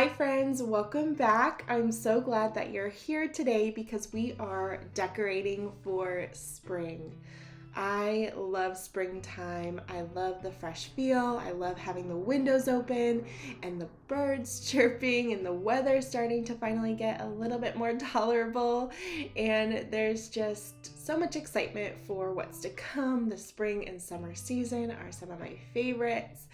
Hi friends, welcome back. I'm so glad that you're here today because we are decorating for spring. I love springtime. I love the fresh feel. I love having the windows open and the birds chirping and the weather starting to finally get a little bit more tolerable. And there's just so much excitement for what's to come. The spring and summer season are some of my favorites.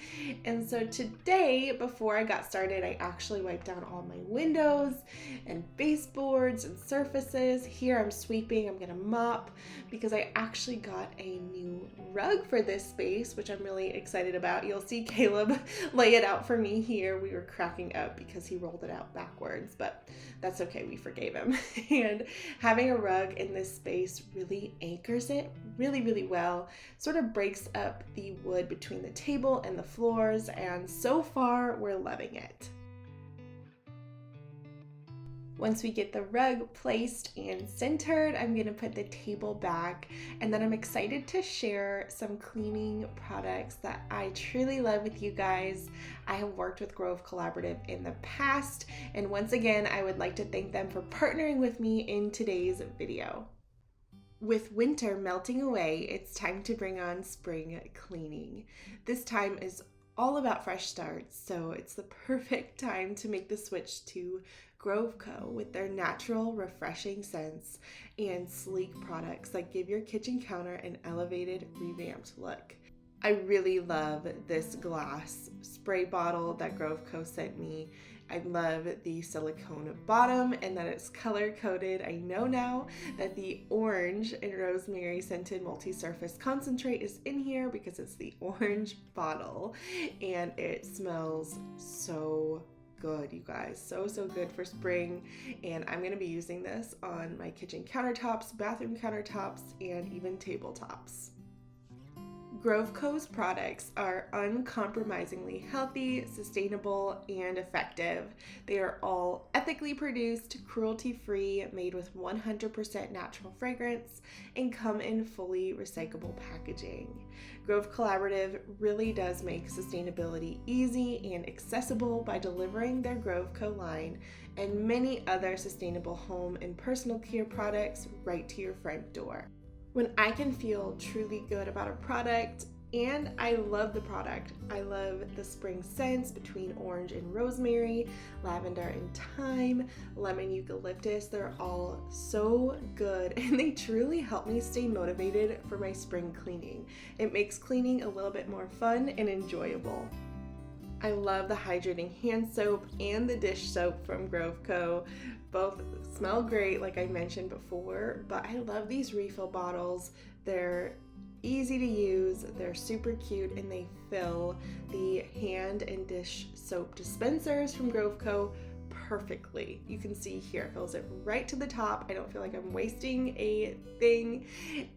And so today, before I got started, I actually wiped down all my windows and baseboards and surfaces. Here I'm sweeping, I'm gonna mop because I actually got a new rug for this space, which I'm really excited about. You'll see Caleb lay it out for me here. We were cracking up because he rolled it out backwards, but that's okay, we forgave him. And having a rug in this space really anchors it really well, sort of breaks up the wood between the table and the floors, and so far we're loving it. Once we get the rug placed and centered, I'm gonna put the table back, and then I'm excited to share some cleaning products that I truly love with you guys. I have worked with Grove Collaborative in the past, and once again, I would like to thank them for partnering with me in today's video. With winter melting away, it's time to bring on spring cleaning. This time is all about fresh starts, so it's the perfect time to make the switch to Grove Co. with their natural, refreshing scents and sleek products that give your kitchen counter an elevated, revamped look. I really love this glass spray bottle that Grove Co. sent me. I love the silicone bottom and that it's color coded. I know now that the orange and rosemary scented multi-surface concentrate is in here because it's the orange bottle and it smells so good, you guys. So good for spring, and I'm going to be using this on my kitchen countertops, bathroom countertops, and even tabletops. Grove Co.'s products are uncompromisingly healthy, sustainable, and effective. They are all ethically produced, cruelty-free, made with 100% natural fragrance, and come in fully recyclable packaging. Grove Collaborative really does make sustainability easy and accessible by delivering their Grove Co. line and many other sustainable home and personal care products right to your front door. When I can feel truly good about a product, and I love the product. I love the spring scents between orange and rosemary, lavender and thyme, lemon eucalyptus. They're all so good and they truly help me stay motivated for my spring cleaning. It makes cleaning a little bit more fun and enjoyable. I love the hydrating hand soap and the dish soap from Grove Co. Both smell great, like I mentioned before, but I love these refill bottles. They're easy to use, they're super cute, and they fill the hand and dish soap dispensers from Grove Co. perfectly. You can see here, it fills it right to the top. I don't feel like I'm wasting a thing,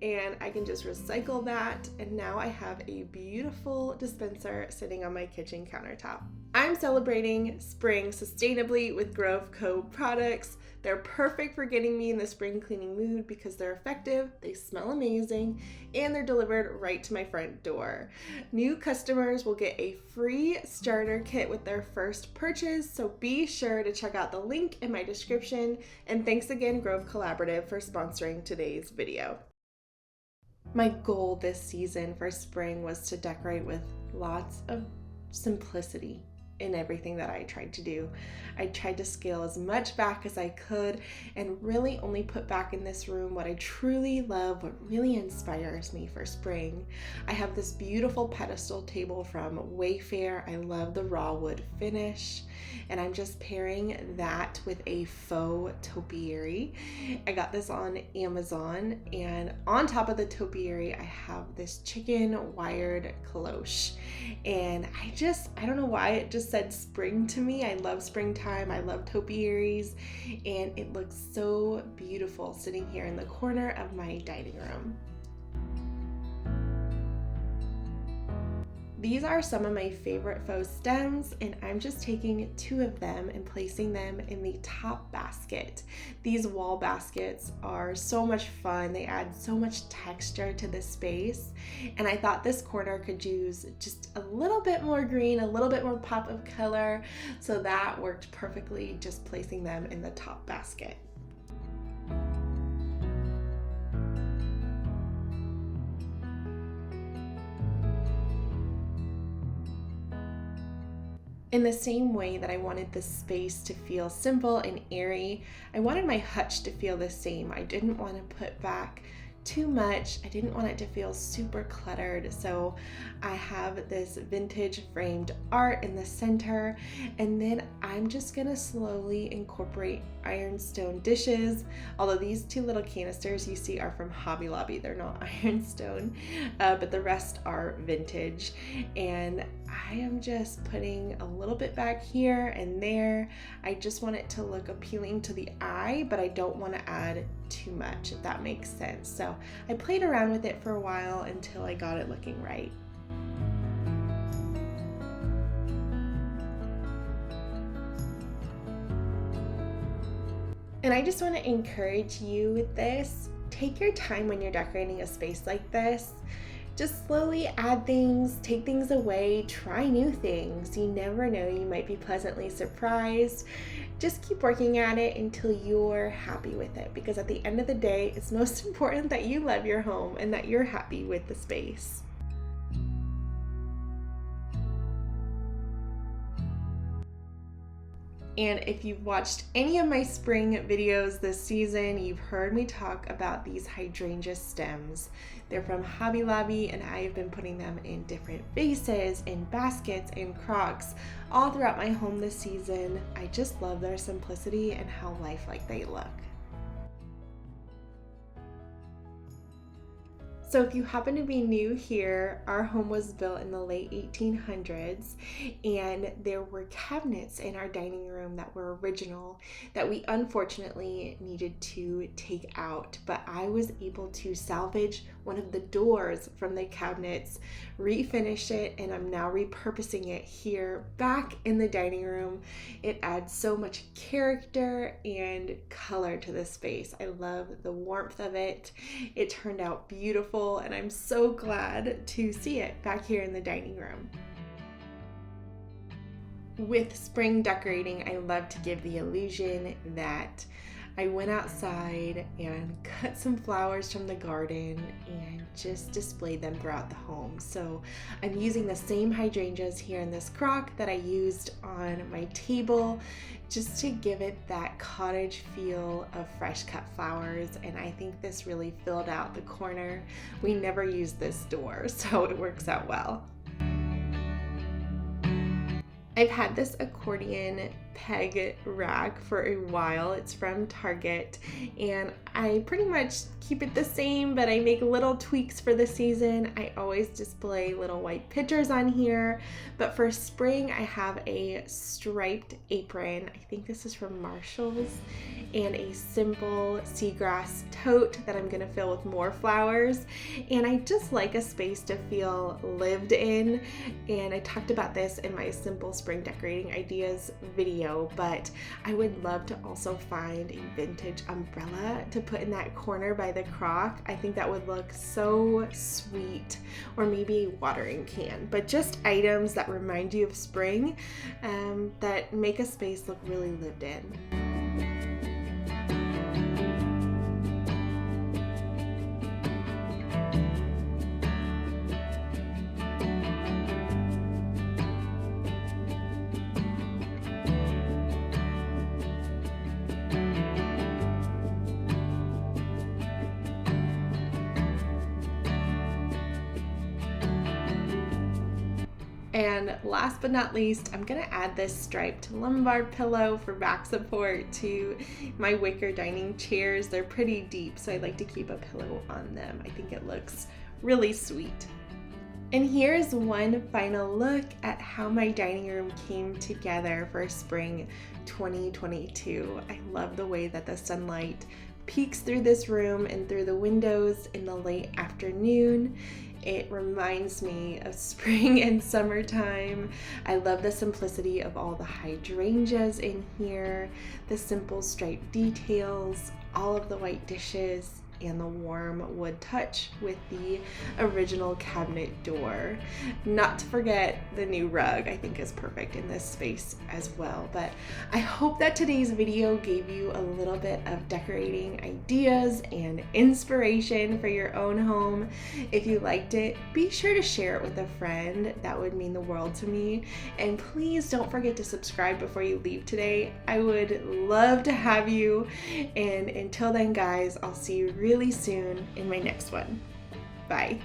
and I can just recycle that, and now I have a beautiful dispenser sitting on my kitchen countertop. I'm celebrating spring sustainably with Grove Co. products. They're perfect for getting me in the spring cleaning mood because they're effective, they smell amazing, and they're delivered right to my front door. New customers will get a free starter kit with their first purchase, so be sure to check out the link in my description. And thanks again, Grove Collaborative, for sponsoring today's video. My goal this season for spring was to decorate with lots of simplicity in everything that I tried to do. I tried to scale as much back as I could and really only put back in this room what I truly love, what really inspires me for spring. I have this beautiful pedestal table from Wayfair. I love the raw wood finish, and I'm just pairing that with a faux topiary. I got this on Amazon, and on top of the topiary I have this chicken wired cloche, and I don't know why it just said spring to me. I love springtime, I love topiaries, and it looks so beautiful sitting here in the corner of my dining room. These are some of my favorite faux stems, and I'm just taking 2 of them and placing them in the top basket. These wall baskets are so much fun. They add so much texture to the space, and I thought this corner could use just a little bit more green, a little bit more pop of color, so that worked perfectly, just placing them in the top basket. In the same way that I wanted this space to feel simple and airy, I wanted my hutch to feel the same. I didn't want to put back too much. I didn't want it to feel super cluttered. So I have this vintage framed art in the center, and then I'm just gonna slowly incorporate ironstone dishes. Although these 2 little canisters you see are from Hobby Lobby, they're not ironstone, but the rest are vintage. And I am just putting a little bit back here and there. I just want it to look appealing to the eye, but I don't want to add too much, if that makes sense. So I played around with it for a while until I got it looking right. And I just want to encourage you with this. Take your time when you're decorating a space like this. Just slowly add things, take things away, try new things. You never know, you might be pleasantly surprised. Just keep working at it until you're happy with it, because at the end of the day, it's most important that you love your home and that you're happy with the space. And if you've watched any of my spring videos this season, you've heard me talk about these hydrangea stems. They're from Hobby Lobby, and I have been putting them in different vases, in baskets, in crocks, all throughout my home this season. I just love their simplicity and how lifelike they look. So if you happen to be new here, our home was built in the late 1800s, and there were cabinets in our dining room that were original that we unfortunately needed to take out, but I was able to salvage one of the doors from the cabinets, refinish it, and I'm now repurposing it here back in the dining room. It adds so much character and color to the space. I love the warmth of it. It turned out beautiful, and I'm so glad to see it back here in the dining room. With spring decorating, I love to give the illusion that I went outside and cut some flowers from the garden and just displayed them throughout the home. So I'm using the same hydrangeas here in this crock that I used on my table, just to give it that cottage feel of fresh cut flowers. And I think this really filled out the corner. We never use this door, so it works out well. I've had this accordion peg rack for a while. It's from Target, and I pretty much keep it the same, but I make little tweaks for the season. I always display little white pictures on here, but for spring I have a striped apron. I think this is from Marshall's, and a simple seagrass tote that I'm gonna fill with more flowers. And I just like a space to feel lived in, and I talked about this in my simple spring decorating ideas video, but I would love to also find a vintage umbrella to put in that corner by the crock. I think that would look so sweet, or maybe a watering can, but just items that remind you of spring, that make a space look really lived in. And last but not least, I'm gonna add this striped lumbar pillow for back support to my wicker dining chairs. They're pretty deep, so I like to keep a pillow on them. I think it looks really sweet. And here's one final look at how my dining room came together for spring 2022. I love the way that the sunlight peeks through this room and through the windows in the late afternoon. It reminds me of spring and summertime. I love the simplicity of all the hydrangeas in here, the simple striped details, all of the white dishes, and the warm wood touch with the original cabinet door. Not to forget the new rug, I think is perfect in this space as well. But I hope that today's video gave you a little bit of decorating ideas and inspiration for your own home. If you liked it, be sure to share it with a friend. That would mean the world to me. And please don't forget to subscribe before you leave today. I would love to have you. And until then, guys, I'll see you really soon in my next one. Bye.